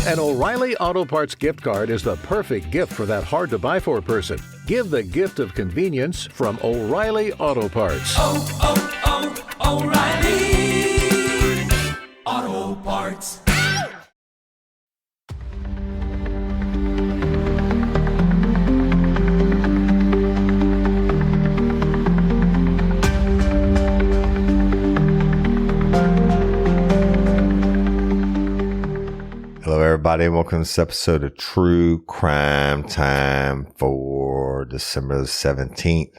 An O'Reilly Auto Parts gift card is the perfect gift for that hard-to-buy-for person. Give the gift of convenience from O'Reilly Auto Parts. O'Reilly Auto Parts. Hello, everybody, and welcome to this episode of True Crime Time for December the 17th,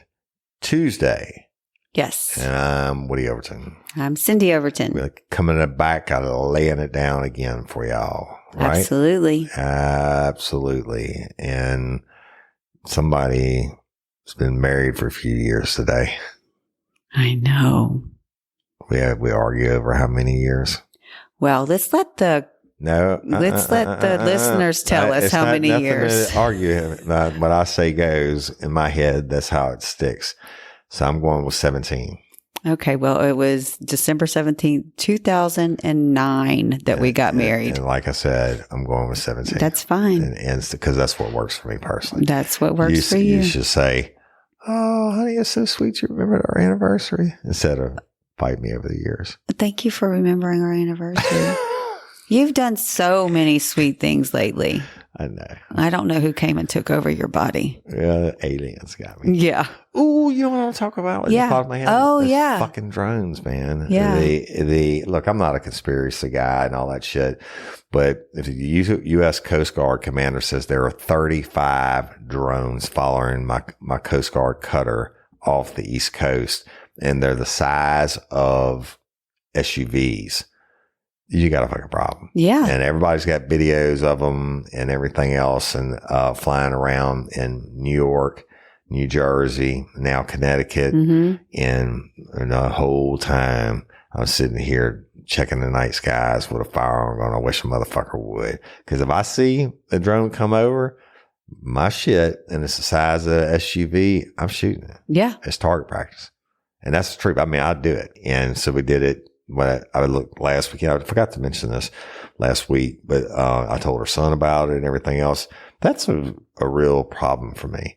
Tuesday. Yes. And I'm Woody Overton. I'm Cyndi Overton. We're coming back out of laying it down again for y'all, right? Absolutely. Absolutely. And somebody has been married for a few years today. I know. We argue over how many years? Well, let's let the listeners tell us how many years. To argue. What I say goes in my head. That's how it sticks. So I'm going with 17. Okay. Well, it was December 17th, 2009 that we got married. And like I said, I'm going with 17. That's fine. And because that's what works for me personally. That's what works for you. You should say, "Oh, honey, it's so sweet you remembered our anniversary," instead of fight me over the years. Thank you for remembering our anniversary. You've done so many sweet things lately. I know. I don't know who came and took over your body. Yeah, aliens got me. Yeah. Ooh, you know what I'm talking about? Yeah. Those yeah. Fucking drones, man. Yeah. Look, I'm not a conspiracy guy and all that shit, but if the U.S. Coast Guard commander says there are 35 drones following my Coast Guard cutter off the East Coast, and they're the size of SUVs. You got a fucking problem. Yeah. And everybody's got videos of them and everything else, and flying around in New York, New Jersey, now Connecticut. Mm-hmm. And the whole time I was sitting here checking the night skies with a firearm going, I wish a motherfucker would. Because if I see a drone come over my shit and it's the size of an SUV, I'm shooting it. Yeah. It's target practice. And that's the truth. I mean, I'd do it. And so we did it. When I looked last weekend, I forgot to mention this last week, but I told her son about it and everything else. That's a real problem for me.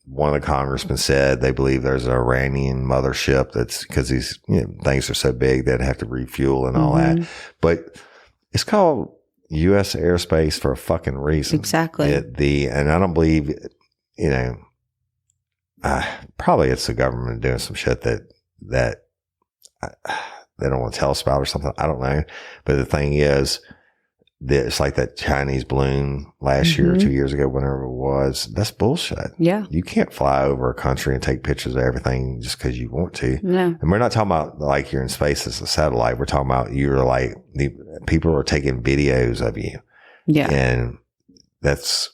One of the congressmen said they believe there's an Iranian mothership that's because these things are so big they'd have to refuel and all that. But it's called U.S. airspace for a fucking reason. Exactly. And I don't believe, probably it's the government doing some shit that they don't want to tell us about or something. I don't know. But the thing is, it's like that Chinese balloon last year or 2 years ago, whenever it was. That's bullshit. Yeah. You can't fly over a country and take pictures of everything just because you want to. No. And we're not talking about like you're in space as a satellite. We're talking about you're like, people are taking videos of you. Yeah. And that's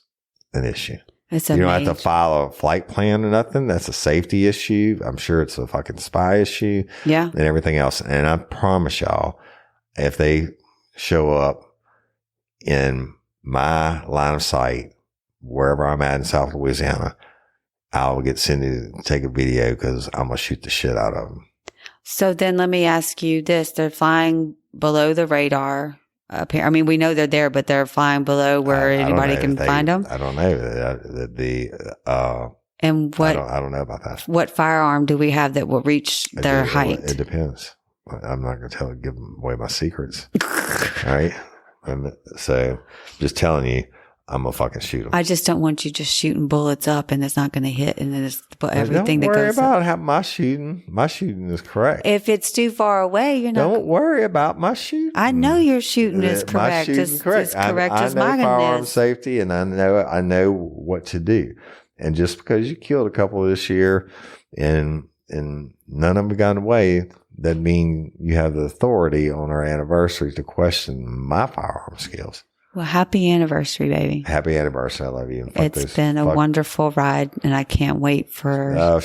an issue. You don't have to file a flight plan or nothing. That's a safety issue. I'm sure it's a fucking spy issue. Yeah. And everything else. And I promise y'all, if they show up in my line of sight, wherever I'm at in South Louisiana, I'll get Cyndi to take a video because I'm going to shoot the shit out of them. So then let me ask you this. They're flying below the radar. I mean, we know they're there, but they're flying below where anybody can find them. I don't know. And what? I don't know about that. What firearm do we have that will reach their height? It depends. I'm not going to give them away my secrets. All right. So just telling you, I'm going to fucking shoot them. I just don't want you just shooting bullets up and it's not going to hit and then it's everything that goes. Don't worry about how my shooting. My shooting is correct. If it's too far away, you're not. Don't worry about my shooting. I know your shooting is correct. My shooting correct. As correct as mine is. I know firearm safety and I know what to do. And just because you killed a couple this year and none of them got away, doesn't mean you have the authority on our anniversary to question my firearm skills. Well, happy anniversary, baby. Happy anniversary. I love you. It's been a wonderful ride, and I can't wait for... Oh,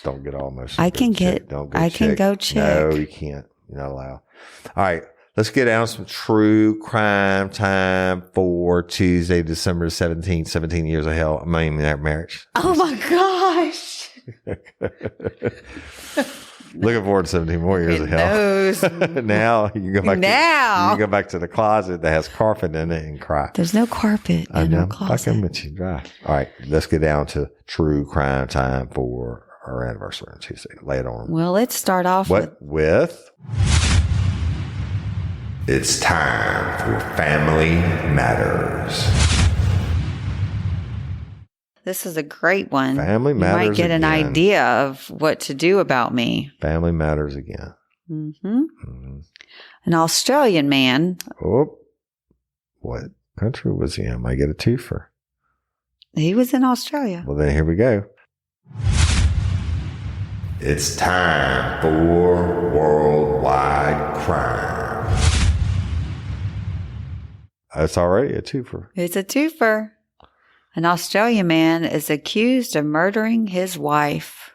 don't get all emotional. I can go check. No, you can't. You're not allowed. All right. Let's get down to some true crime time for Tuesday, December 17th, 17 years of hell. I mean, that marriage. Oh, my gosh. Looking forward to 17 more years of hell. Now you can go back. You can go back to the closet that has carpet in it and cry. There's no carpet in our closet. I can let you dry. All right, let's get down to true crime time for our anniversary on Tuesday. Lay it on. Well, let's start off with. It's time for Family Matters. This is a great one. Family Matters. You might get an idea of what to do about me. Family Matters again. An Australian man. Oh, what country was he in? I might get a twofer. He was in Australia. Well, then here we go. It's time for Worldwide Crime. That's already a twofer. It's a twofer. An Australian man is accused of murdering his wife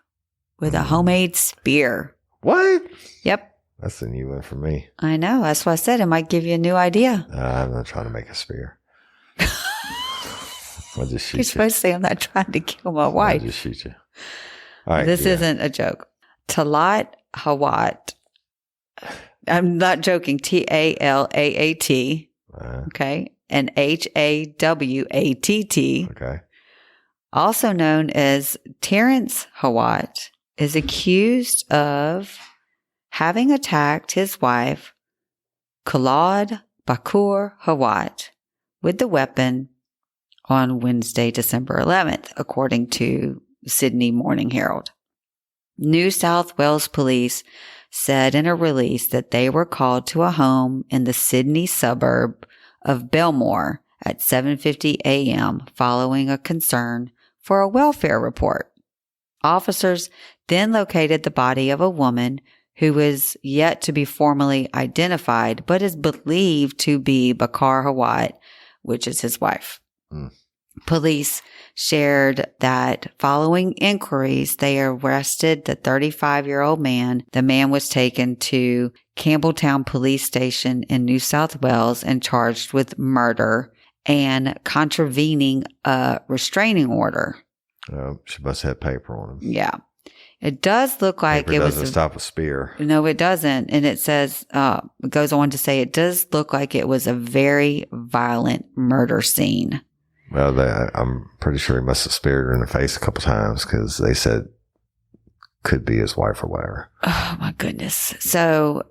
with a homemade spear. What? Yep. That's a new one for me. I know. That's why I said it might give you a new idea. I'm not trying to make a spear. I'll just shoot you. You're supposed to say, I'm not trying to kill my wife. I'll just shoot you. All right. This isn't a joke. Talat Hawat. I'm not joking. Talaat. Okay. And Hawatt. Okay. Also known as Terrence Hawat, is accused of having attacked his wife, Claude Bakur Hawat, with the weapon on Wednesday, December 11th, according to Sydney Morning Herald. New South Wales police said in a release that they were called to a home in the Sydney suburb of Belmore at 7:50 a.m. following a concern for a welfare report. Officers then located the body of a woman who is yet to be formally identified, but is believed to be Bakar Hawat, which is his wife. Police shared that following inquiries, they arrested the 35-year-old man. The man was taken to Campbelltown Police Station in New South Wales and charged with murder and contravening a restraining order. Oh, she must have paper on him. Yeah. It does look like paper doesn't stop a spear. No, it doesn't. And it says, it goes on to say, it does look like it was a very violent murder scene. Well, I'm pretty sure he must have speared her in the face a couple times because they said could be his wife or whatever. Oh, my goodness. So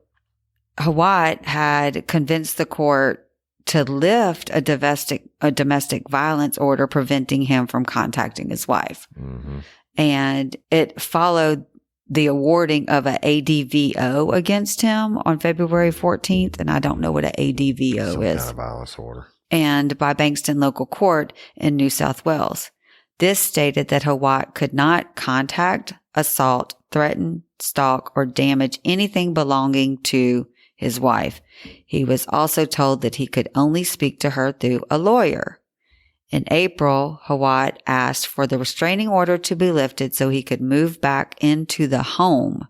Hawat had convinced the court to lift a domestic violence order preventing him from contacting his wife. Mm-hmm. And it followed the awarding of an ADVO against him on February 14th. And I don't know what an ADVO Some is. Kind of violence order. And by Bankston Local Court in New South Wales. This stated that Hawat could not contact, assault, threaten, stalk, or damage anything belonging to his wife. He was also told that he could only speak to her through a lawyer. In April, Hawat asked for the restraining order to be lifted so he could move back into the home.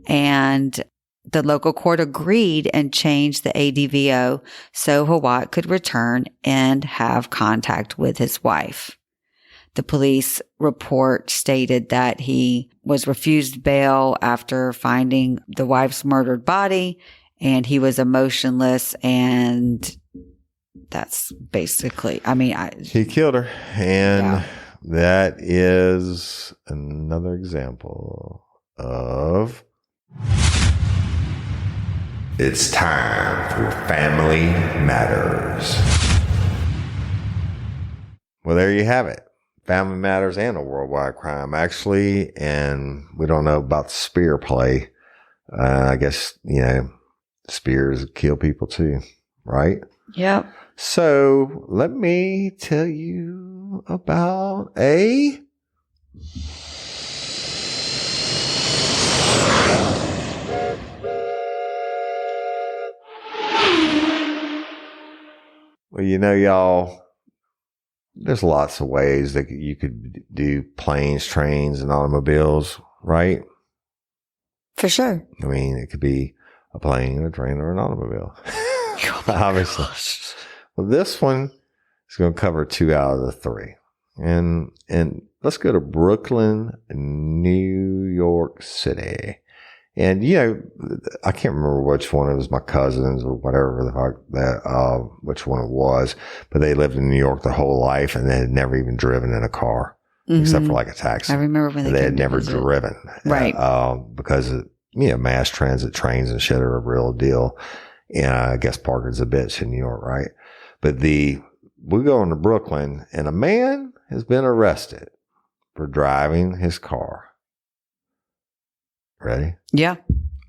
And the local court agreed and changed the ADVO so Hawat could return and have contact with his wife. The police report stated that he was refused bail after finding the wife's murdered body, and he was emotionless, and that's basically, he killed her. And that is another example of it's time for Family Matters. Well, there you have it. Family Matters and a worldwide crime, actually. And we don't know about the spear play. I guess, spears kill people too, right? Yep. So let me tell you about a well, y'all, there's lots of ways that you could do planes, trains, and automobiles, right? For sure. It could be a plane, a train, or an automobile. Obviously. Gosh. Well, this one is going to cover 2 out of the 3. And let's go to Brooklyn, New York City. And, I can't remember which one. It was my cousins or whatever the fuck that, which one it was. But they lived in New York their whole life and they had never even driven in a car except for like a taxi. I remember when they had never driven. Right. Because, mass transit trains and shit are a real deal. And I guess parking's a bitch in New York, right? But we go into Brooklyn and a man has been arrested for driving his car. Ready? Yeah.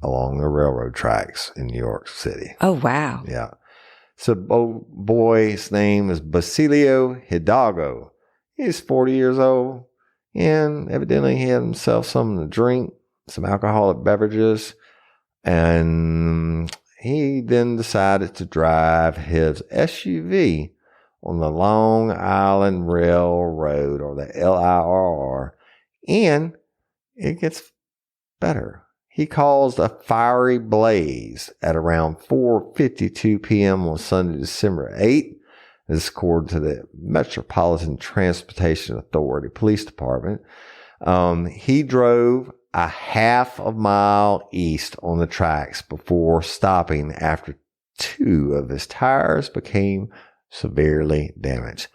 Along the railroad tracks in New York City. Oh, wow. Yeah. So, boy's name is Basilio Hidalgo. He's 40 years old, and evidently he had himself something to drink, some alcoholic beverages, and he then decided to drive his SUV on the Long Island Railroad, or the LIRR, and it gets better. He caused a fiery blaze at around 4:52 p.m. on Sunday, December 8th. This is according to the Metropolitan Transportation Authority Police Department. He drove a half a mile east on the tracks before stopping after 2 of his tires became severely damaged.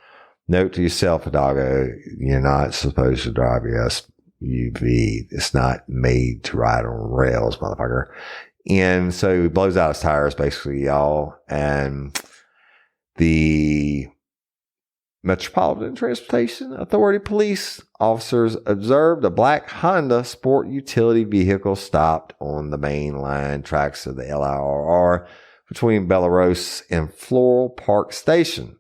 Note to yourself, Hidalgo, you're not supposed to drive your SUV. It's not made to ride on rails, motherfucker. And so he blows out his tires, basically, y'all. And the Metropolitan Transportation Authority police officers observed a black Honda sport utility vehicle stopped on the main line tracks of the LIRR between Bellerose and Floral Park Station.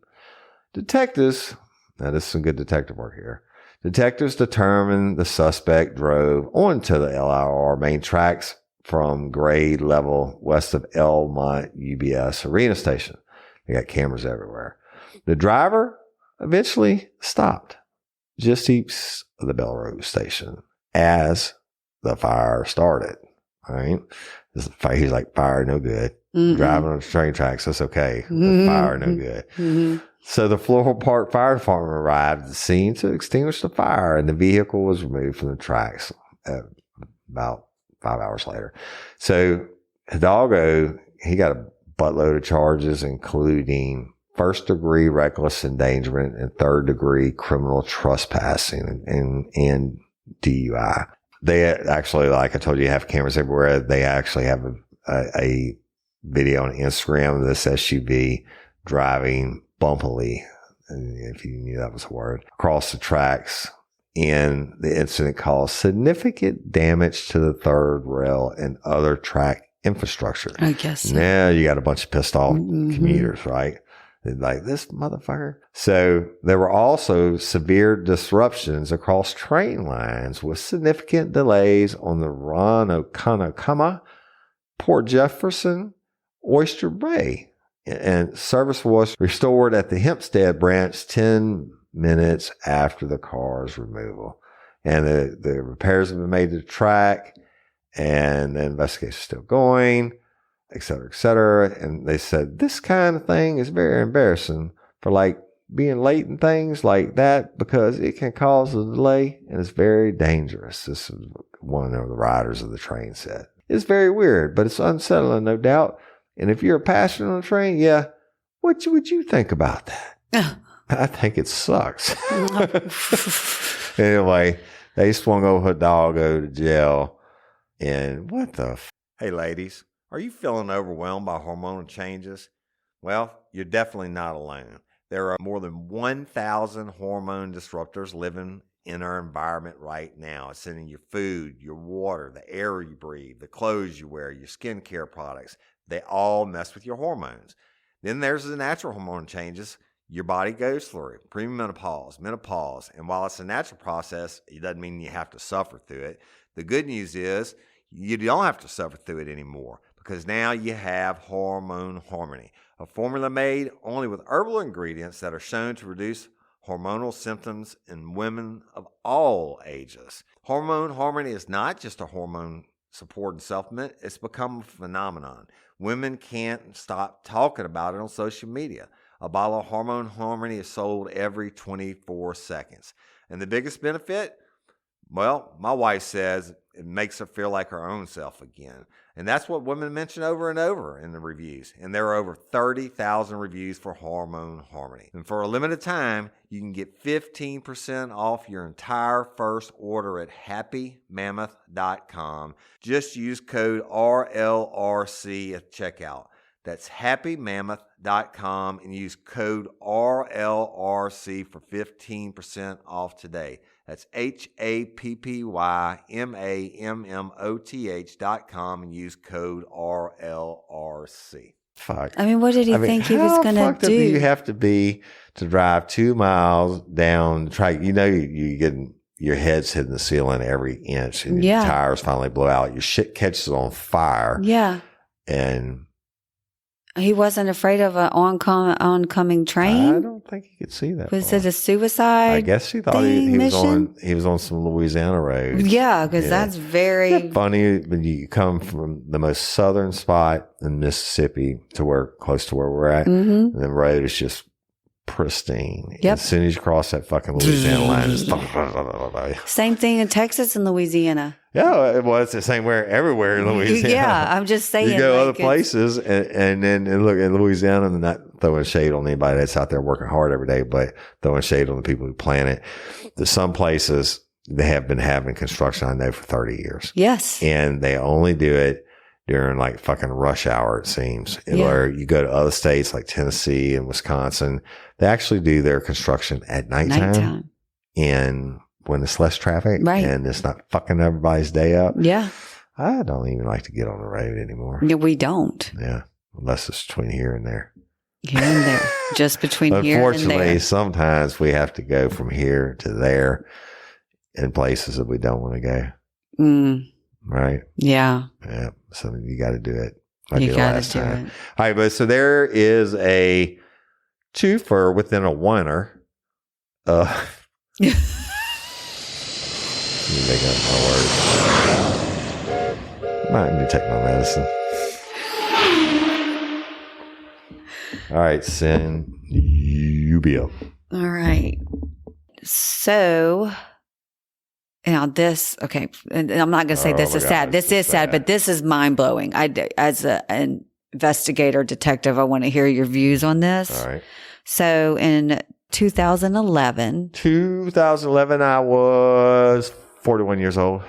Detectives, now this is some good detective work here. Detectives determined the suspect drove onto the LIRR main tracks from grade level west of Elmont UBS Arena Station. They got cameras everywhere. The driver eventually stopped just east of the Bellerose Station as the fire started. All right. He's like, fire, no good. Mm-hmm. Driving on the train tracks, that's okay. The fire, no good. Mm-hmm. So the Floral Park Fire Department arrived at the scene to extinguish the fire, and the vehicle was removed from the tracks about 5 hours later. So Hidalgo, he got a buttload of charges, including first-degree reckless endangerment and third-degree criminal trespassing and DUI. They actually, like I told you, have cameras everywhere. They actually have a video on Instagram of this SUV driving bumpily, if you knew that was a word, across the tracks. And the incident caused significant damage to the third rail and other track infrastructure. I guess so. Now you got a bunch of pissed off commuters, right? They're like, this motherfucker. So there were also severe disruptions across train lines with significant delays on the Ronkonkoma, Port Jefferson, Oyster Bay. And service was restored at the Hempstead branch 10 minutes after the car's removal. And the repairs have been made to the track, and the investigation is still going, et cetera, et cetera. And they said this kind of thing is very embarrassing for like being late and things like that, because it can cause a delay and it's very dangerous. This is one of the riders of the train said. It's very weird, but it's unsettling, no doubt. And if you're a passenger on a train, yeah, what would you think about that? I think it sucks. Anyway, they swung over Hidalgo to jail. And what the Hey, ladies, are you feeling overwhelmed by hormonal changes? Well, you're definitely not alone. There are more than 1,000 hormone disruptors living in our environment right now. It's in your food, your water, the air you breathe, the clothes you wear, your skincare products. They all mess with your hormones. Then there's the natural hormone changes your body goes through, premenopause, menopause. And while it's a natural process, it doesn't mean you have to suffer through it. The good news is you don't have to suffer through it anymore, because now you have Hormone Harmony, a formula made only with herbal ingredients that are shown to reduce hormonal symptoms in women of all ages. Hormone Harmony is not just a hormone support and supplement. It's become a phenomenon. Women can't stop talking about it on social media. A bottle of Hormone Harmony is sold every 24 seconds. And the biggest benefit? Well, my wife says it makes her feel like her own self again. And that's what women mention over and over in the reviews. And there are over 30,000 reviews for Hormone Harmony. And for a limited time, you can get 15% off your entire first order at happymammoth.com. Just use code RLRC at checkout. That's happymammoth.com and use code RLRC for 15% off today. That's happymammoth.com and use code RLRC. Fuck. I mean, what did he think he was going to do? How fucked up do you have to be to drive 2 miles down the track? You know, you get your head's hitting the ceiling every inch and your tires finally blow out. Your shit catches on fire. Yeah. And he wasn't afraid of an oncoming train? I don't think he could see that. Was it a suicide? I guess he thought he was on some Louisiana road. Yeah, because that's very funny when you come from the most southern spot in Mississippi to close to where we're at, and the road is just pristine. Yep. As soon as you cross that fucking Louisiana line, it's same thing in Texas and Louisiana. Yeah, well, it's the same everywhere in Louisiana. Yeah, I'm just saying. You go other places and look at Louisiana, and not throwing shade on anybody that's out there working hard every day, but throwing shade on the people who plan it. There's some places they have been having construction, I know, for 30 years. Yes. And they only do it during like fucking rush hour, it seems. Or you go to other states like Tennessee and Wisconsin, they actually do their construction at nighttime. And when it's less traffic and it's not fucking everybody's day up. Yeah. I don't even like to get on the road anymore. Yeah, we don't. Yeah. Unless it's between here and there. Here and there. Just between here and there. Unfortunately, sometimes we have to go from here to there in places that we don't want to go. Right? Yeah. Yeah. So you got to do it. You got to do it. All right. But so there is a twofer within a oneer. You make up my words. Might need to take my medicine. All right, send you bill. All right. So now this, okay, and I'm not going to say this is sad. This is sad, but this is mind blowing. As an investigator, detective, I want to hear your views on this. All right. So in 2011, I was 41 years old.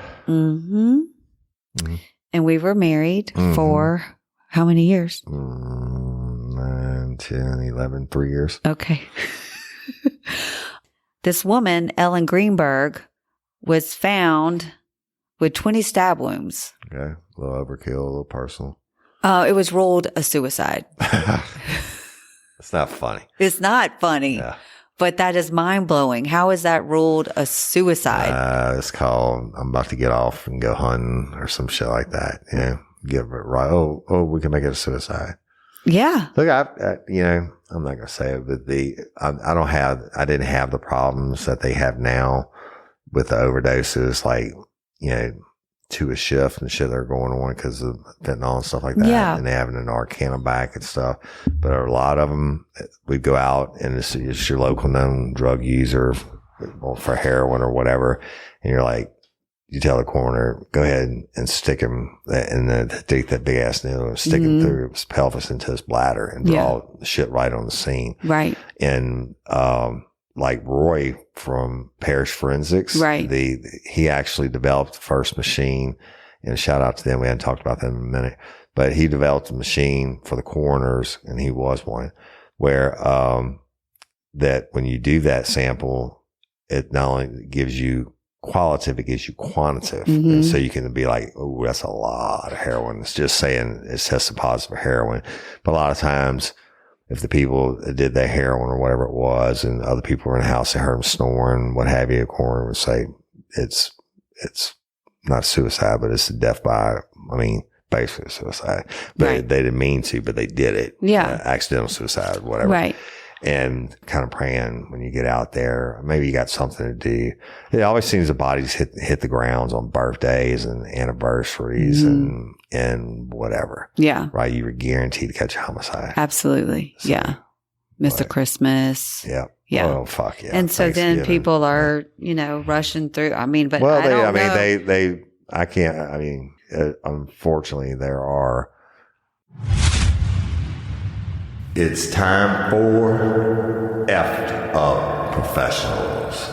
And we were married for how many years? 9, 10, 11, 3 years. Okay. This woman, Ellen Greenberg, was found with 20 stab wounds. Okay. A little overkill, a little personal. It was ruled a suicide. It's not funny. It's not funny. Yeah. But that is mind blowing. How is that ruled a suicide? It's called, I'm about to get off and go hunting or some shit like that. You know, get it right. Oh, we can make it a suicide. Yeah. Look, I'm not going to say it, but I didn't have the problems that they have now with the overdoses, like, 2 a shift and shit that are going on because of fentanyl and stuff like that. Yeah. And they having an Narcan back and stuff. But a lot of them, we'd go out and it's your local known drug user for heroin or whatever. And you're like, you tell the coroner, go ahead and stick him take that big ass needle and stick him through his pelvis into his bladder and draw the shit right on the scene. Right. And, like Roy from Parish Forensics, right? He actually developed the first machine, and shout out to them. We hadn't talked about them in a minute, but he developed a machine for the coroners, and he was one where that when you do that sample, it not only gives you qualitative, it gives you quantitative, and so you can be like, oh, that's a lot of heroin. It's just saying it's tested positive for heroin, but a lot of times, if the people that did that heroin or whatever it was and other people were in the house, they heard them snoring, what have you, the coroner would say, it's not suicide, but it's a death by, basically suicide. But they didn't mean to, but they did it. Yeah. Accidental suicide, whatever. Right. And kind of praying when you get out there, maybe you got something to do. It always seems the bodies hit the grounds on birthdays and anniversaries and whatever. Yeah. Right. You were guaranteed to catch a homicide. Absolutely. So, yeah. Mr. Christmas. Yeah. Yeah. Oh, fuck yeah. And so then people are, rushing through. I mean, but I can't, unfortunately, there are. It's time for Effed Up Professionals.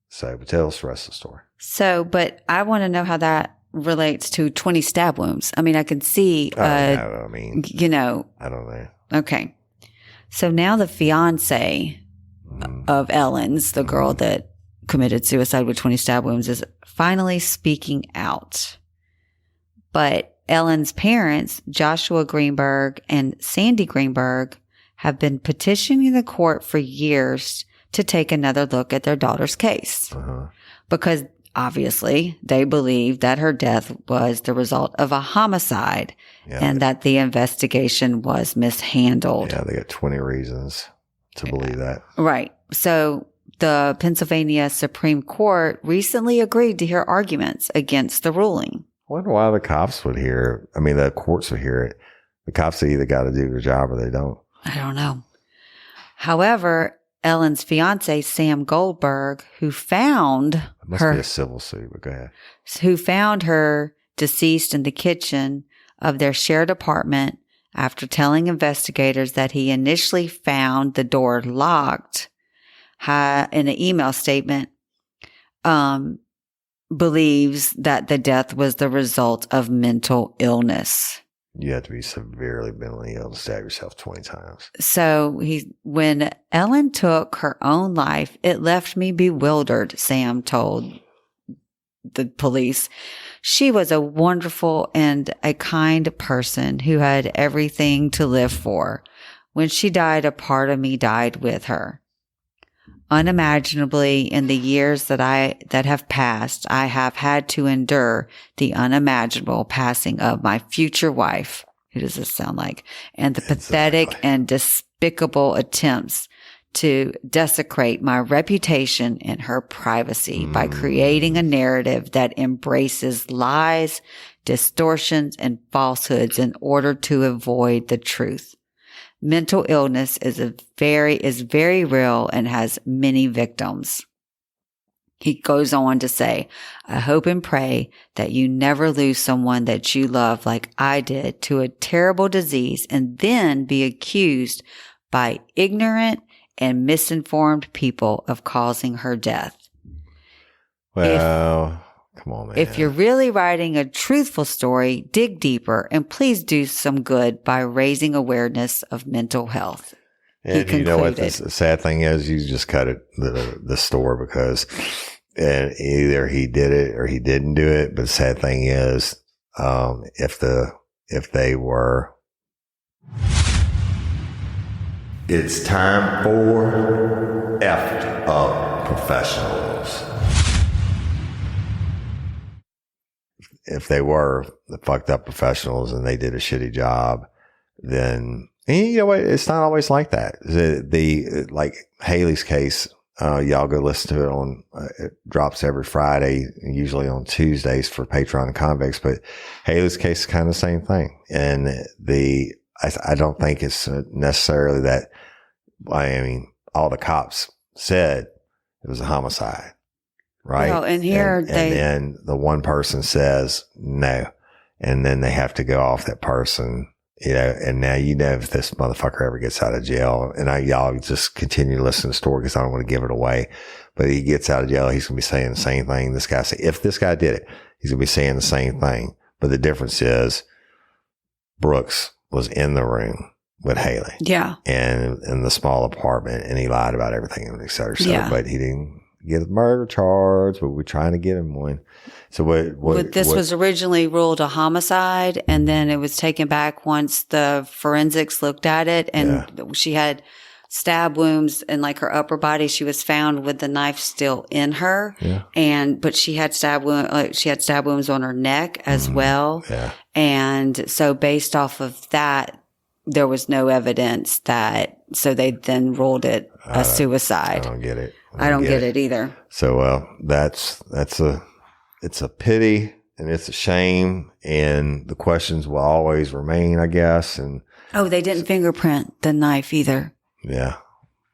So, but tell us the rest of the story. So, but I want to know how that relates to 20 stab wounds. I mean, I can see, I don't know. Okay. So now the fiance of Ellen's, the girl that committed suicide with 20 stab wounds, is finally speaking out. But Ellen's parents, Joshua Greenberg and Cyndi Greenberg, have been petitioning the court for years to take another look at their daughter's case. Because obviously they believe that her death was the result of a homicide and that the investigation was mishandled. Yeah, they got 20 reasons to believe that. Right. So the Pennsylvania Supreme Court recently agreed to hear arguments against the ruling. I wonder why the cops would hear, the courts would hear it. The cops either got to do their job or they don't. I don't know. However, Ellen's fiance, Sam Goldberg, who found it must be a civil suit, but go ahead. Who found her deceased in the kitchen of their shared apartment after telling investigators that he initially found the door locked, in an email statement, believes that the death was the result of mental illness. You have to be severely mentally ill to stab yourself 20 times. So when Ellen took her own life, it left me bewildered, Sam told the police. She was a wonderful and a kind person who had everything to live for. When she died, a part of me died with her. Unimaginably, in the years that have passed, I have had to endure the unimaginable passing of my future wife. Who does this sound like? And the pathetic and despicable attempts to desecrate my reputation and her privacy by creating a narrative that embraces lies, distortions, and falsehoods in order to avoid the truth. Mental illness is very real and has many victims. He goes on to say, I hope and pray that you never lose someone that you love like I did to a terrible disease and then be accused by ignorant and misinformed people of causing her death. Well, come on, man. If you're really writing a truthful story, dig deeper and please do some good by raising awareness of mental health. And you know what the sad thing is? You just cut it, the store, because either he did it or he didn't do it. But the sad thing is, if they were, it's time for Effed Up Professionals. If they were the fucked up professionals and they did a shitty job, then, and you know what? It's not always like that. Like Haley's case, y'all go listen to it on, it drops every Friday, usually on Tuesdays for Patreon and convicts, but Haley's case is kind of the same thing. And I don't think it's necessarily that, all the cops said it was a homicide. Right. Well, and here and then the one person says no. And then they have to go off that person, and now if this motherfucker ever gets out of jail, and y'all just continue to listen to the story because I don't want to give it away, but he gets out of jail, he's going to be saying the same thing. If this guy did it, he's going to be saying the same thing. But the difference is Brooks was in the room with Haley. Yeah. And in the small apartment, and he lied about everything, et cetera. So, but he didn't get a murder charge, but we're trying to get him one. So what this was originally ruled a homicide, and then it was taken back once the forensics looked at it, and she had stab wounds in like her upper body. She was found with the knife still in her, but she had stab wounds on her neck as well. Yeah. And so based off of that, there was no evidence so they then ruled it a suicide. I don't get it. I don't get it either. So, it's a pity and it's a shame, and the questions will always remain, I guess. And Oh, they didn't fingerprint the knife either. Yeah.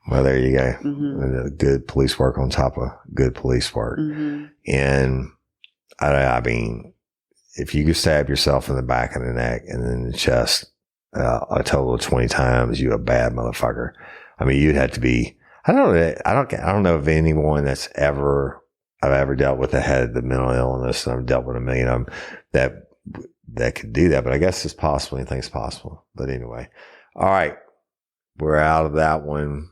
Well, there you go. Mm-hmm. Good police work on top of good police work. Mm-hmm. And I mean, if you could stab yourself in the back of the neck and in the chest a total of 20 times, you're a bad motherfucker. I mean, you'd have to be. I don't know of anyone I've ever dealt with that had the mental illness. And I've dealt with a million of them that could do that. But I guess it's possible. Anything's possible. But anyway, all right, we're out of that one,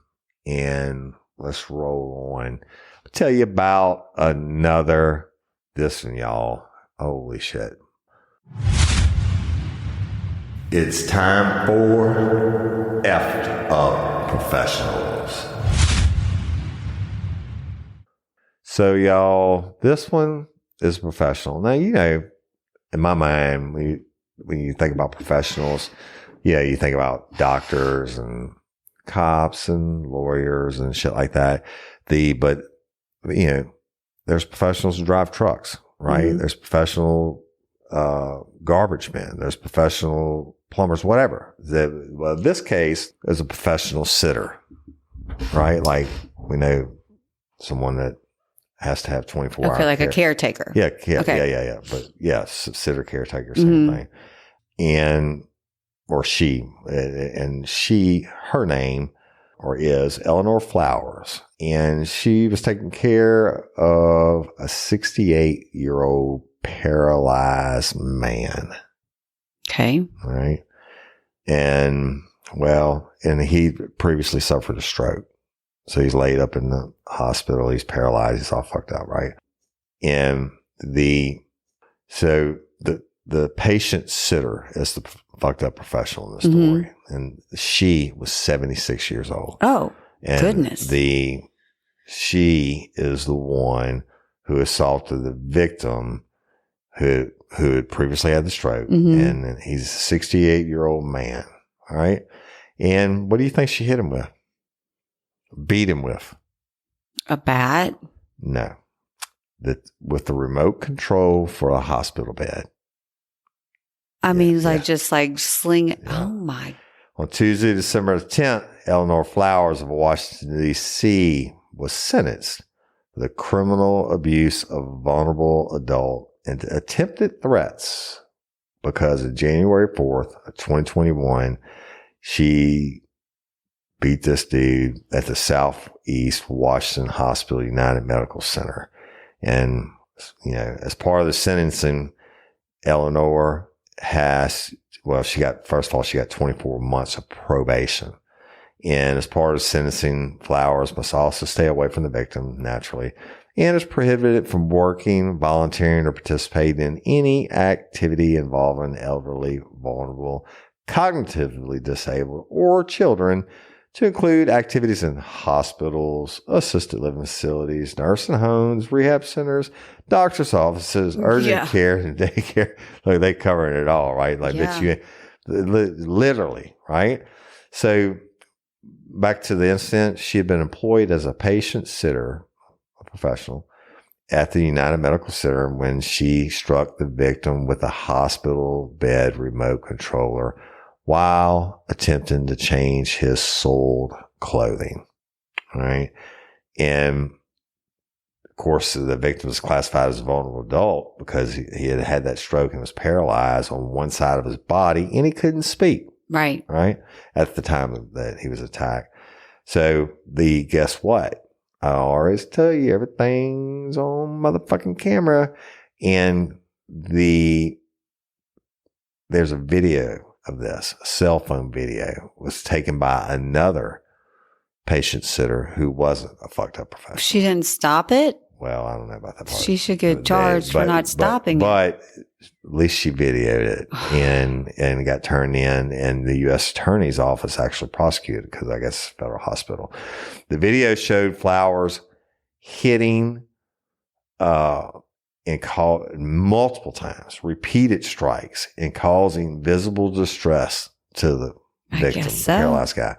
and let's roll on. I'll tell you about another. This one, y'all. Holy shit. It's time for Effed Up Professionals. So, y'all, this one is professional. Now, you know, in my mind, when you think about professionals, yeah, you think about doctors and cops and lawyers and shit like that. But, you know, there's professionals who drive trucks, right? Mm-hmm. There's professional garbage men. There's professional plumbers, whatever. Well, this case is a professional sitter, right? Like we know someone that has to have 24 hours. Okay, like care. A caretaker. Yeah. Okay. Yeah. But yeah, sitter, caretaker, same thing. Her name is Eleanor Flowers, and she was taking care of a 68-year-old paralyzed man. Okay. Right. And he previously suffered a stroke. So he's laid up in the hospital. He's paralyzed. He's all fucked up. Right. And the patient sitter is the fucked up professional in the story. Mm-hmm. And she was 76 years old. Oh, and goodness. She is the one who assaulted the victim who had previously had the stroke. Mm-hmm. And he's a 68-year-old man. All right. And what do you think she hit him with? Beat him with? A bat? No. With the remote control for a hospital bed. I mean, just sling it. Yeah. Oh, my. On Tuesday, December 10th, Eleanor Flowers of Washington, D.C. was sentenced for the criminal abuse of a vulnerable adult and attempted threats because of January 4th of 2021, she beat this dude at the Southeast Washington Hospital United Medical Center. And, you know, as part of the sentencing, Eleanor she got 24 months of probation. And as part of sentencing, Flowers must also stay away from the victim, naturally, and is prohibited from working, volunteering, or participating in any activity involving elderly, vulnerable, cognitively disabled, or children, to include activities in hospitals, assisted living facilities, nursing homes, rehab centers, doctor's offices, urgent care, and daycare. Like, they covering it all, right? Like, literally, right? So back to the incident, she had been employed as a patient sitter, a professional, at the United Medical Center when she struck the victim with a hospital bed remote controller while attempting to change his soiled clothing. All right. And of course, the victim was classified as a vulnerable adult because he had had that stroke and was paralyzed on one side of his body and he couldn't speak. Right. Right. At the time that he was attacked. So guess what? I always tell you, everything's on motherfucking camera. And there's a video of this, a cell phone video, was taken by another patient sitter who wasn't a fucked up professional. She didn't stop it? Well, I don't know about that part. She should get charged for not stopping it. But at least she videoed it and got turned in, and the U.S. Attorney's Office actually prosecuted because I guess federal hospital. The video showed Flowers hitting multiple times, repeated strikes, and causing visible distress to the victim, the paralyzed guy.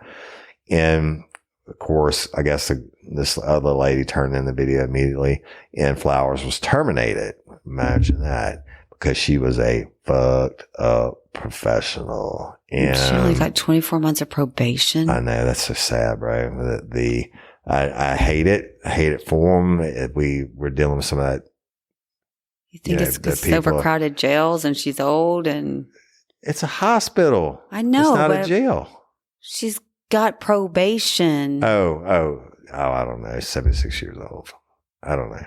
And of course, I guess this other lady turned in the video immediately, and Flowers was terminated. Imagine that, because she was a fucked up professional. And she only got 24 months of probation. I know, that's so sad, bro. I hate it. I hate it for them. We're dealing with some of that. You think it's because it's overcrowded jails and she's old and it's a hospital. I know, it's not a jail. She's got probation. Oh, I don't know. 76 years old. I don't know.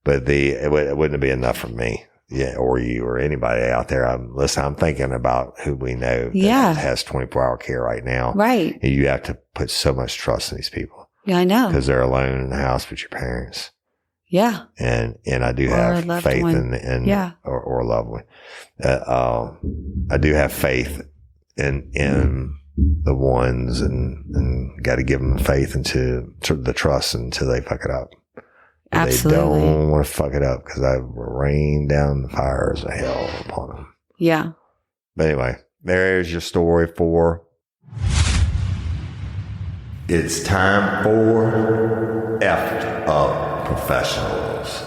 But it wouldn't be enough for me. Yeah, or you or anybody out there. I'm thinking about who we know that has 24-hour care right now. Right. And you have to put so much trust in these people. Yeah, I know. Because they're alone in the house with your parents. Yeah. And I do have faith in or a loved one. I do have faith in the ones and got to give them faith into the trust until they fuck it up. Absolutely. They don't want to fuck it up because I rain down the fires of hell upon them. Yeah. But anyway, there's your story for. It's time for Effed Up Professionals.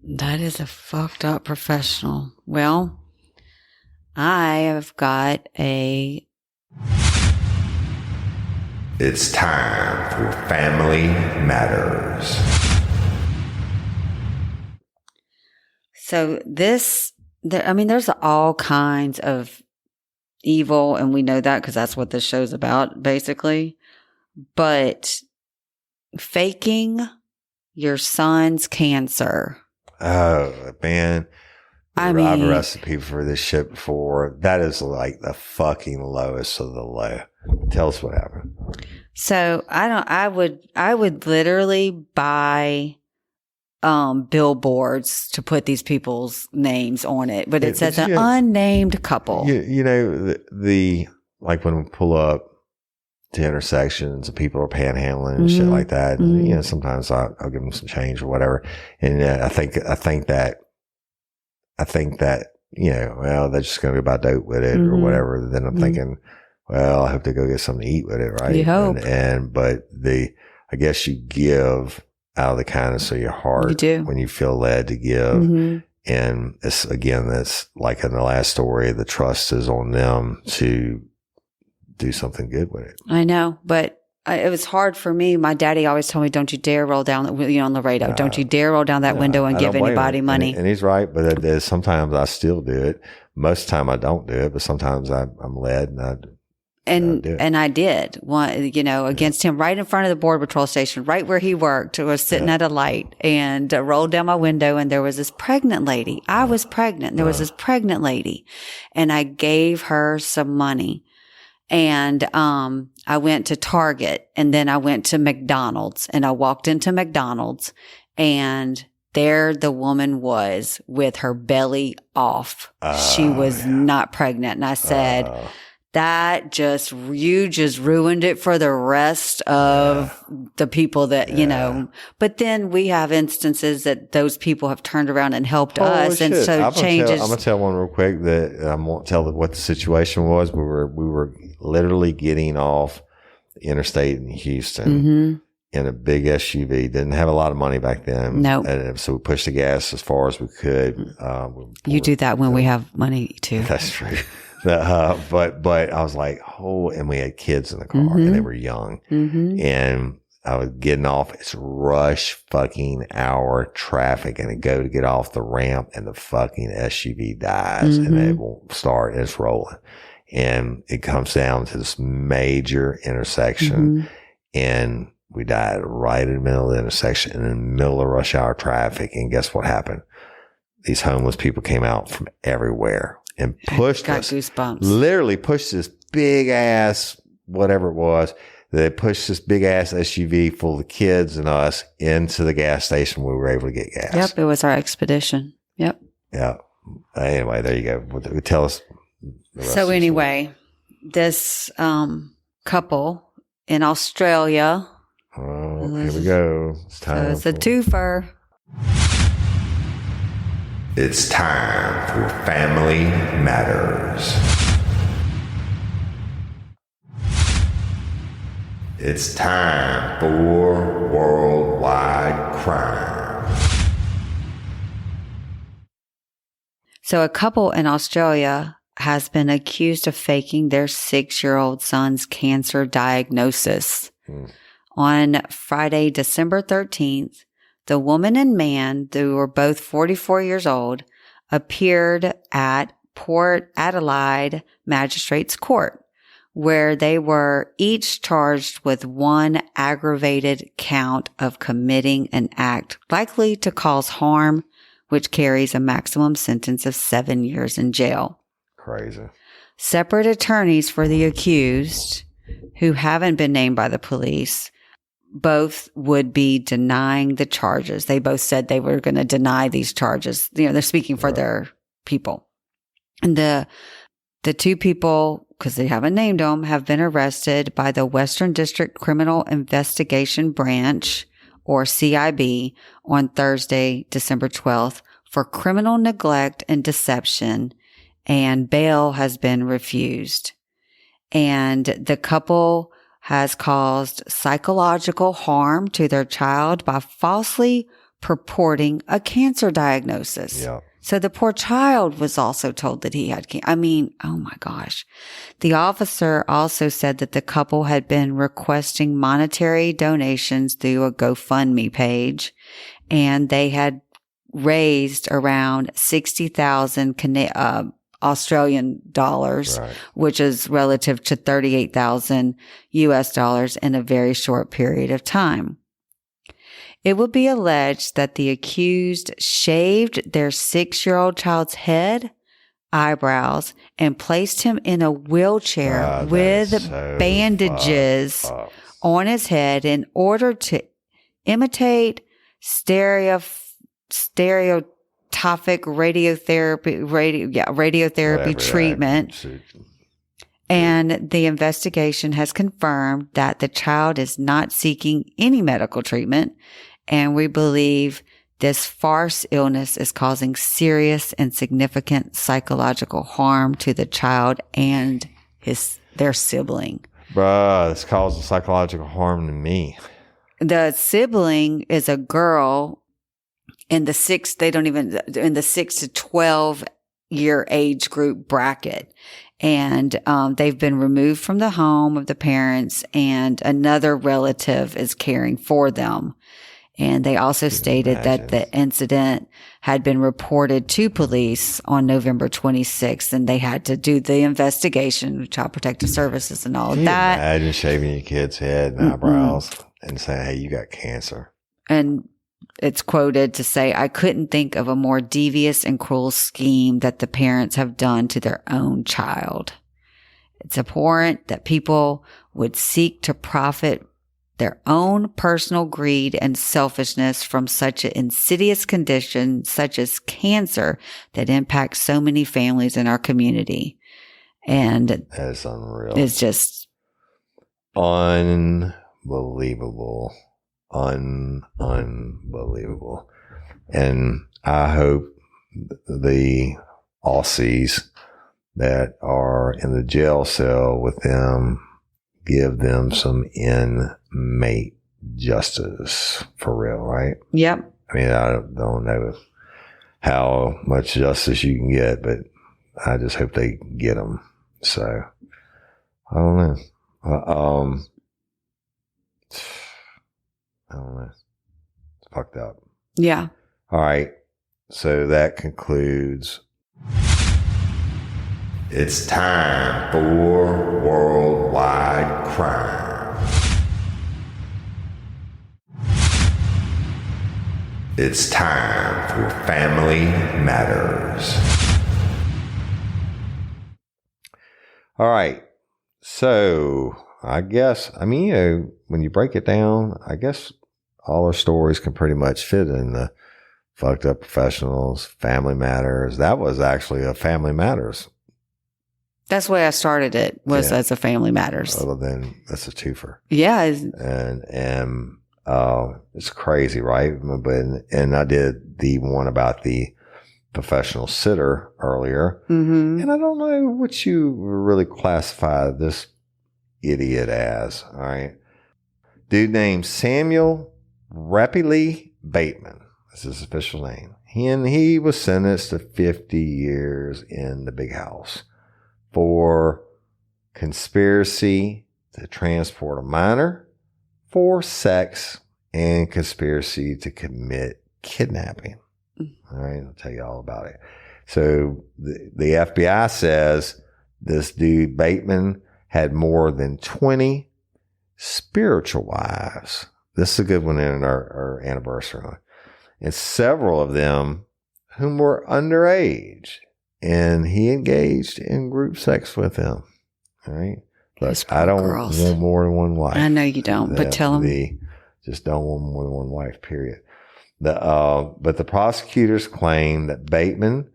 That is a fucked up professional. Well, I have got a. It's time for Family Matters. So there's all kinds of evil, and we know that because that's what this show's about, basically. But faking your son's cancer. Oh, man. I mean, I've arrested people for this shit before. That is like the fucking lowest of the low. Tell us what happened. So I would literally buy billboards to put these people's names on it, but it says an unnamed couple. You know, the like when we pull up to intersections and people are panhandling and shit like that. And, you know, sometimes I'll give them some change or whatever. And I think that, you know, well, they're just going to go buy dope with it or whatever. Then I'm thinking, well, I hope they go get something to eat with it. Right. You hope. But I guess you give out of the kindness of your heart. You do. When you feel led to give. And that's like in the last story, the trust is on them to do something good with it. I know, but it was hard for me. My daddy always told me, don't you dare roll down, on Laredo, don't you dare roll down that window and give anybody money. And he's right, but sometimes I still do it. Most of the time I don't do it, but sometimes I'm led and I do it. And I did against him right in front of the Border Patrol station, right where he worked. I was sitting at a light and rolled down my window and there was this pregnant lady. I was pregnant. There was this pregnant lady and I gave her some money. And I went to Target and then I went to McDonald's and I walked into McDonald's and there the woman was with her belly off. She was not pregnant. And I said, you just ruined it for the rest of the people that, but then we have instances that those people have turned around and helped us. Shit. And so changes. I'm going to tell one real quick that I won't tell what the situation was. We were literally getting off the interstate in Houston in a big SUV. Didn't have a lot of money back then. No. And so we pushed the gas as far as we could. You do that when we have money too. That's true. But I was like, and we had kids in the car and they were young and I was getting off. It's rush fucking hour traffic and I go to get off the ramp and the fucking SUV dies and it won't start and it's rolling. And it comes down to this major intersection and we died right in the middle of the intersection in the middle of rush hour traffic. And guess what happened? These homeless people came out from everywhere and pushed us. Goosebumps. Literally pushed this big ass, whatever it was. They pushed this big ass SUV full of kids and us into the gas station. We were able to get gas. Yep. It was our expedition. Yep. Yeah. Anyway, there you go. Tell us. So anyway, this couple in Australia. Oh, here we go. It's time. So it's a twofer. It's time for Family Matters. It's time for Worldwide Crime. So a couple in Australia has been accused of faking their 6-year-old son's cancer diagnosis. On Friday, December 13th, the woman and man, who were both 44 years old, appeared at Port Adelaide Magistrates Court, where they were each charged with one aggravated count of committing an act likely to cause harm, which carries a maximum sentence of 7 years in jail. Crazy. Separate attorneys for the accused, who haven't been named by the police, both would be denying the charges. They both said they were going to deny these charges. They're speaking for their people. And the two people, because they haven't named them, have been arrested by the Western District Criminal Investigation Branch, or CIB, on Thursday, December 12th, for criminal neglect and deception, and bail has been refused. And the couple has caused psychological harm to their child by falsely purporting a cancer diagnosis. Yeah. So the poor child was also told that he had cancer. I mean, oh my gosh. The officer also said that the couple had been requesting monetary donations through a GoFundMe page, and they had raised around 60,000 Australian dollars, Right. which is relative to 38,000 US dollars in a very short period of time. It would be alleged that the accused shaved their 6-year-old child's head, eyebrows, and placed him in a wheelchair That with is so bandages fucked up. on his head in order to imitate stereotypic radiotherapy Whatever, treatment. yeah. And the investigation has confirmed that the child is not seeking any medical treatment. And we believe this farce illness is causing serious and significant psychological harm to the child and their sibling. Bruh, this causes psychological harm to me. The sibling is a girl in the 6 to 12 year age group bracket. And they've been removed from the home of the parents, and another relative is caring for them. And they also stated that the incident had been reported to police on November 26th, and they had to do the investigation with Child Protective Services and all of that. Imagine shaving your kid's head and eyebrows and saying, hey, you got cancer. And it's quoted to say, I couldn't think of a more devious and cruel scheme that the parents have done to their own child. It's abhorrent that people would seek to profit their own personal greed and selfishness from such an insidious condition such as cancer that impacts so many families in our community. And That is unreal. it's just unbelievable. Unbelievable. And I hope the Aussies that are in the jail cell with them give them some inmate justice for real, right? Yep. I mean, I don't know how much justice you can get, but I just hope they get them. So, I don't know. I don't know. It's fucked up. Yeah. All right. So that concludes. It's time for Worldwide Crime. It's time for Family Matters. All right. So I guess, when you break it down, I guess all our stories can pretty much fit in the fucked up professionals, Family Matters. That was actually a Family Matters. That's the way I started it, was as a Family Matters. Other than that's a twofer. Yeah. And it's crazy, right? And I did the one about the professional sitter earlier. Mm-hmm. And I don't know what you really classify this idiot as. All right. Dude named Samuel Rappley Bateman. That's his official name. And he was sentenced to 50 years in the big house for conspiracy to transport a minor, for sex, and conspiracy to commit kidnapping. All right, I'll tell you all about it. So the FBI says this dude, Bateman, had more than 20 spiritual wives. This is a good one in our anniversary one. And several of them whom were underage. And he engaged in group sex with them. All right. But I don't want more than one wife. I know you don't, but tell them. Just don't want more than one wife, period. But the prosecutors claim that Bateman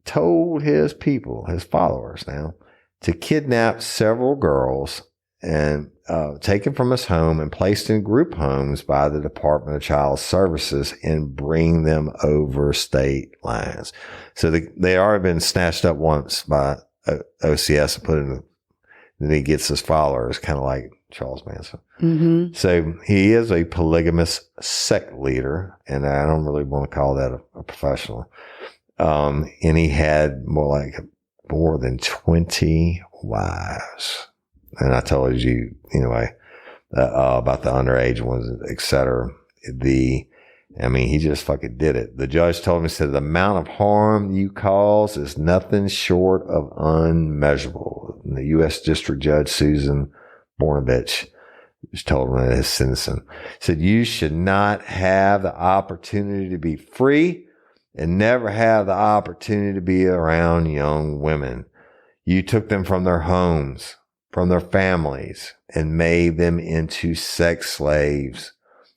told his people, his followers now, to kidnap several girls and taken from his home and placed in group homes by the Department of Child Services and bring them over state lines. So they already been snatched up once by OCS and put in, then he gets his followers, kind of like Charles Manson. Mm-hmm. So he is a polygamous sect leader, and I don't really want to call that a professional. And he had more than 20 wives. And I told you, anyway, about the underage ones, et cetera. He just fucking did it. The judge told me, said, the amount of harm you cause is nothing short of unmeasurable. And the U.S. District Judge, Susan Bornovich, just told him his sentencing, said, you should not have the opportunity to be free and never have the opportunity to be around young women. You took them from their homes, from their families, and made them into sex slaves.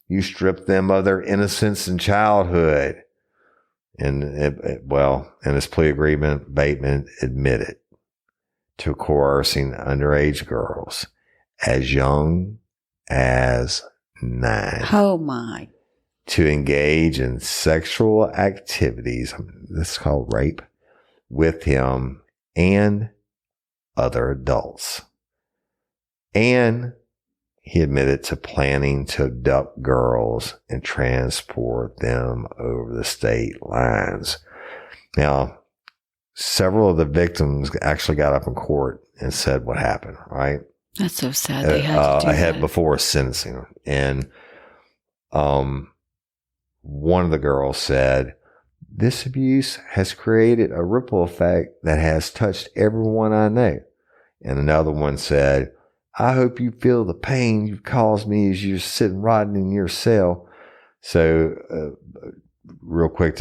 You stripped them of their innocence and childhood. And in his plea agreement, Bateman admitted to coercing underage girls as young as 9. Oh my. To engage in sexual activities, this is called rape, with him and other adults. And he admitted to planning to abduct girls and transport them over the state lines. Now, several of the victims actually got up in court and said what happened, right? That's so sad. They had to do that. Before sentencing. And one of the girls said, this abuse has created a ripple effect that has touched everyone I know. And another one said, I hope you feel the pain you've caused me as you're sitting rotting in your cell. So, real quick,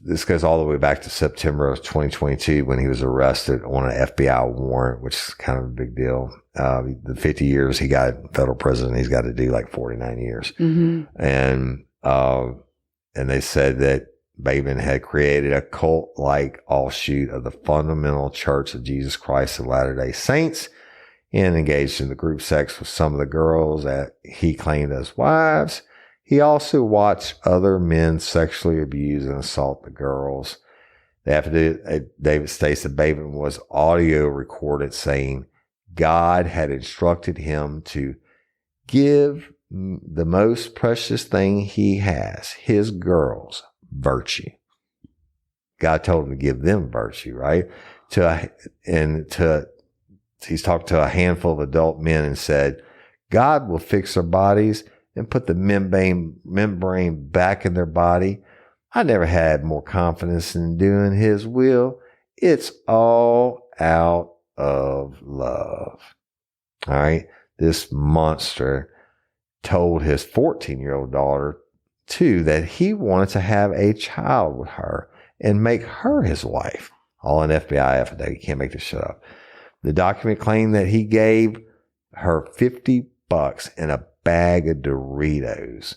this goes all the way back to September of 2022 when he was arrested on an FBI warrant, which is kind of a big deal. The 50 years he got in federal prison, he's got to do like 49 years. Mm-hmm. And they said that Bateman had created a cult-like offshoot of the Fundamental Church of Jesus Christ of Latter-day Saints and engaged in the group sex with some of the girls that he claimed as wives. He also watched other men sexually abuse and assault the girls. The affidavit states that Bateman was audio recorded saying God had instructed him to give the most precious thing he has, his girls, virtue. God told him to give them virtue, right? He's talked to a handful of adult men and said, God will fix their bodies and put the membrane back in their body. I never had more confidence in doing his will. It's all out of love. All right. This monster told his 14-year-old daughter, too, that he wanted to have a child with her and make her his wife. All in FBI affidavit. You can't make this shit up. The document claimed that he gave her $50 and a bag of Doritos.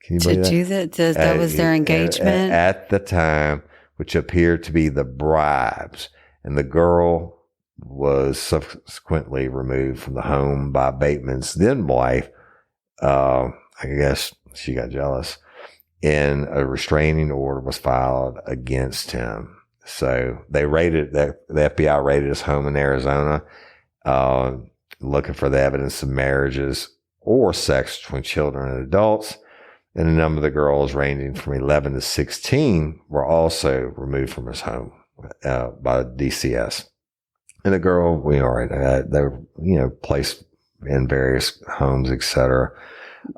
Can you believe that? Do that? That was their engagement? At the time, which appeared to be the bribes. And the girl was subsequently removed from the home by Bateman's then wife. I guess she got jealous. And a restraining order was filed against him. So the FBI raided his home in Arizona, looking for the evidence of marriages or sex between children and adults. And a number of the girls ranging from 11 to 16 were also removed from his home by DCS. And the girl, they were, placed in various homes, etc.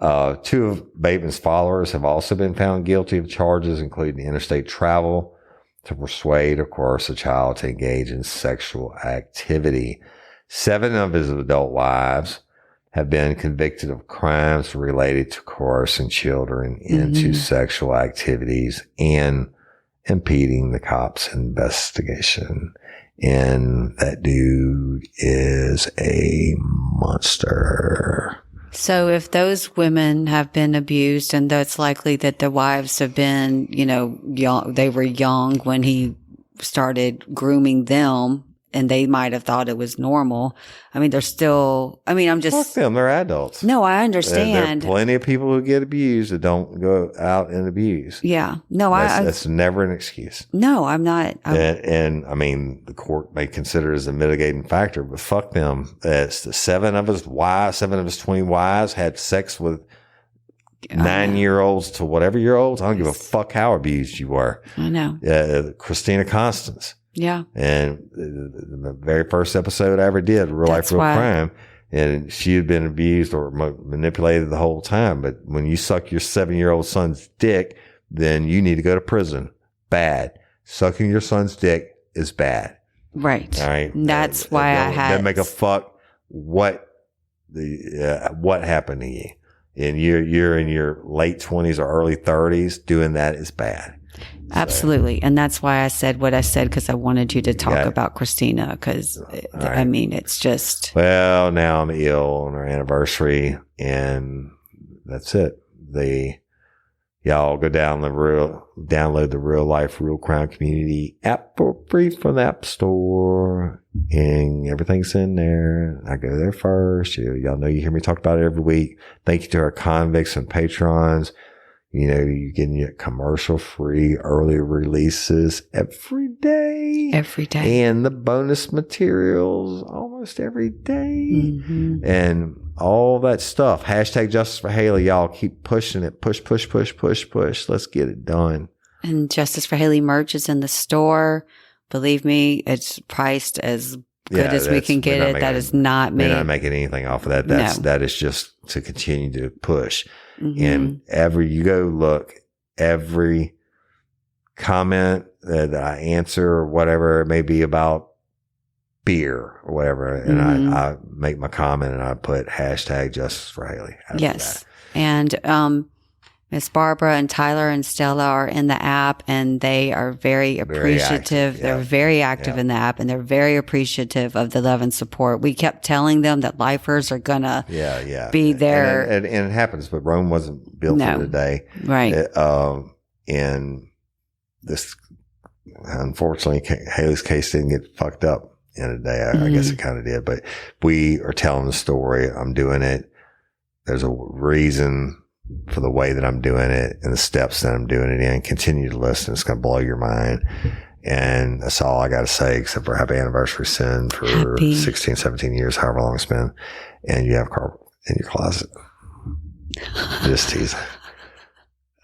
2 of Bateman's followers have also been found guilty of charges, including interstate travel to persuade or coerce a child to engage in sexual activity. 7 of his adult wives have been convicted of crimes related to coercing children into sexual activities and impeding the cops' investigation. And that dude is a monster. So if those women have been abused, and that's likely that the wives have been, young, they were young when he started grooming them, and they might have thought it was normal. I mean, I'm just. Fuck them, they're adults. No, I understand. There are plenty of people who get abused that don't go out and abuse. Yeah. No, that's never an excuse. No, I'm not. And I mean, the court may consider it as a mitigating factor, but fuck them. It's the 7 of his 20 wives had sex with 9-year-olds to whatever year olds. I don't give a fuck how abused you were. I know. Christina Constance. Yeah. And the very first episode I ever did, Real Life, Real Crime, and she had been abused or manipulated the whole time. But when you suck your 7-year-old son's dick, then you need to go to prison. Bad. Sucking your son's dick is bad. Right. All right. That's why I had. Doesn't make a fuck what happened to you. And you're in your late 20s or early 30s. Doing that is bad. Absolutely. And that's why I said what I said, because I wanted you to talk about Christina, because right. I mean, it's just. Well, now I'm ill on our anniversary, and that's it. Y'all go download the Real Life, Real Crime Community app for free from the App Store, and everything's in there. I go there first. Y'all know you hear me talk about it every week. Thank you to our convicts and patrons. You're getting your commercial-free early releases every day. Every day. And the bonus materials almost every day. Mm-hmm. And all that stuff. Hashtag Justice for Haley. Y'all keep pushing it. Push. Let's get it done. And Justice for Haley merch is in the store. Believe me, it's priced as good as we can get it. That is not me. We're not making anything off of that. That is just to continue to push. Mm-hmm. And you go look, every comment that I answer or whatever it may be about beer or whatever, and I make my comment and I put hashtag Justice for Haley. Yes. And Miss Barbara and Tyler and Stella are in the app, and they are very appreciative. They're very active in the app, and they're very appreciative of the love and support. We kept telling them that lifers are gonna be there. And it happens, but Rome wasn't built for today. Right. And this, unfortunately, Haley's case didn't get fucked up in a day. I guess it kind of did, but we are telling the story. I'm doing it. There's a reason for the way that I'm doing it and the steps that I'm doing it in. Continue to listen. It's going to blow your mind. And that's all I got to say, except for happy anniversary sin for 16, 17 years, however long it's been. And you have carpet in your closet. Just teasing.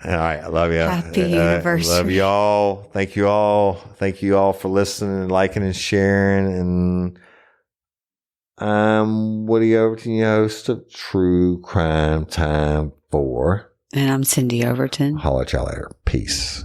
All right. I love you. Happy anniversary. Love you all. Thank you all. Thank you all for listening and liking and sharing. And I'm Woody Overton, your host of True Crime Time 4. And I'm Cyndi Overton. Holla at y'all later. Peace.